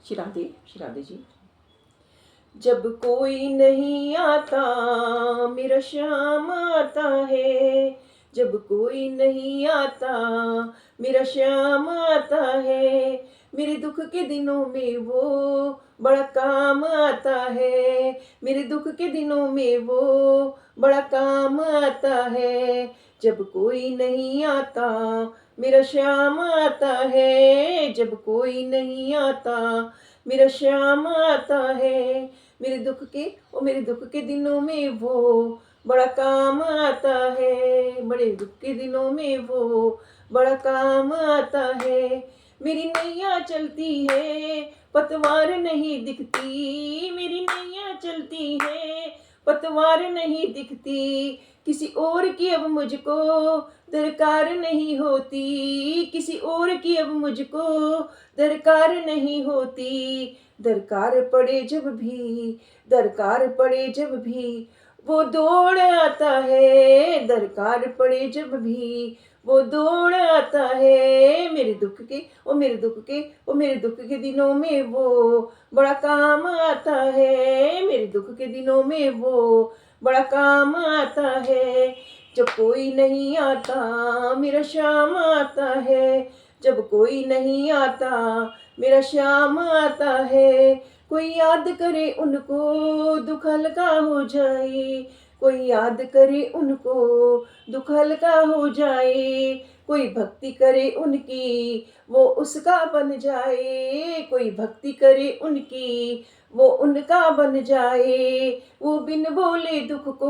श्री राधे जी। जब कोई नहीं आता मेरा श्याम आता है, जब कोई नहीं आता मेरा श्याम आता है, मेरे दुख के दिनों में वो बड़ा काम आता है, मेरे दुख के दिनों में वो बड़ा काम आता है। जब कोई नहीं आता मेरा श्याम आता है, जब कोई नहीं आता मेरा श्याम आता है, मेरे दुख के दिनों में वो बड़ा काम आता है, बड़े दुख के दिनों में वो बड़ा काम आता है। मेरी नैया चलती है पतवार नहीं दिखती, मेरी नैया चलती है पतवार नहीं दिखती, किसी और की अब मुझको दरकार नहीं होती, किसी और की अब मुझको दरकार नहीं होती। दरकार पड़े जब भी, दरकार पड़े जब भी वो दौड़ आता है, दरकार पड़े जब भी वो दौड़ आता है। मेरे दुख के मेरे दुख के दिनों में वो बड़ा काम आता है, मेरे दुख के दिनों में वो बड़ा काम आता है। जब कोई नहीं आता मेरा श्याम आता है, जब कोई नहीं आता मेरा श्याम आता है। कोई याद करे उनको दुख हल्का हो जाए, कोई याद करे उनको दुख हल्का हो जाए, कोई भक्ति करे उनकी वो उसका बन जाए, कोई भक्ति करे उनकी वो उनका बन जाए। वो बिन बोले दुख को,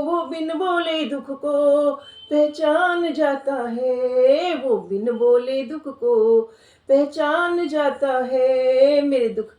वो बिन बोले दुख को पहचान जाता है, वो बिन बोले दुख को पहचान जाता है। मेरे दुख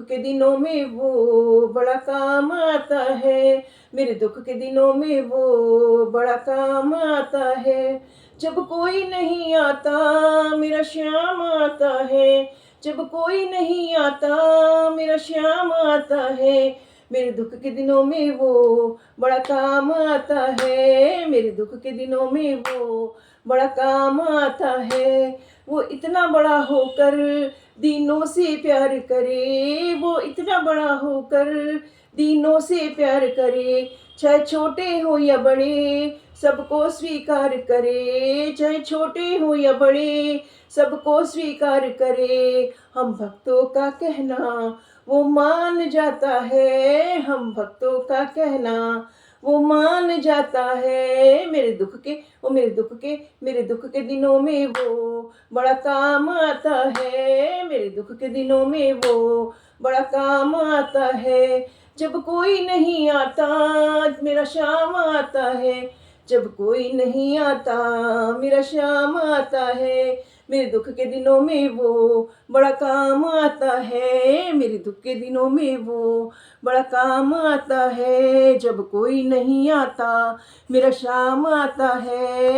के दिनों में वो बड़ा काम आता है, मेरे दुख के दिनों में वो बड़ा काम आता है। जब कोई नहीं आता मेरा श्याम आता है, जब कोई नहीं आता मेरा श्याम आता है, मेरे दुख के दिनों में वो बड़ा काम आता है, मेरे दुख के दिनों में वो बड़ा काम आता है। वो इतना बड़ा होकर दीनों से प्यार करे, वो इतना बड़ा होकर दीनों से प्यार करे, चाहे छोटे हो या बड़े सबको स्वीकार करे, चाहे छोटे हो या बड़े सबको स्वीकार करे। हम भक्तों का कहना वो मान जाता है, हम भक्तों का कहना वो मान जाता है। मेरे दुख के दिनों में वो बड़ा काम आता है, मेरे दुख के दिनों में वो बड़ा काम आता है। जब कोई नहीं आता मेरा श्याम आता है, जब कोई नहीं आता मेरा श्याम आता है, मेरे दुख के दिनों में वो बड़ा काम आता है, मेरे दुख के दिनों में वो बड़ा काम आता है। जब कोई नहीं आता मेरा श्याम आता है।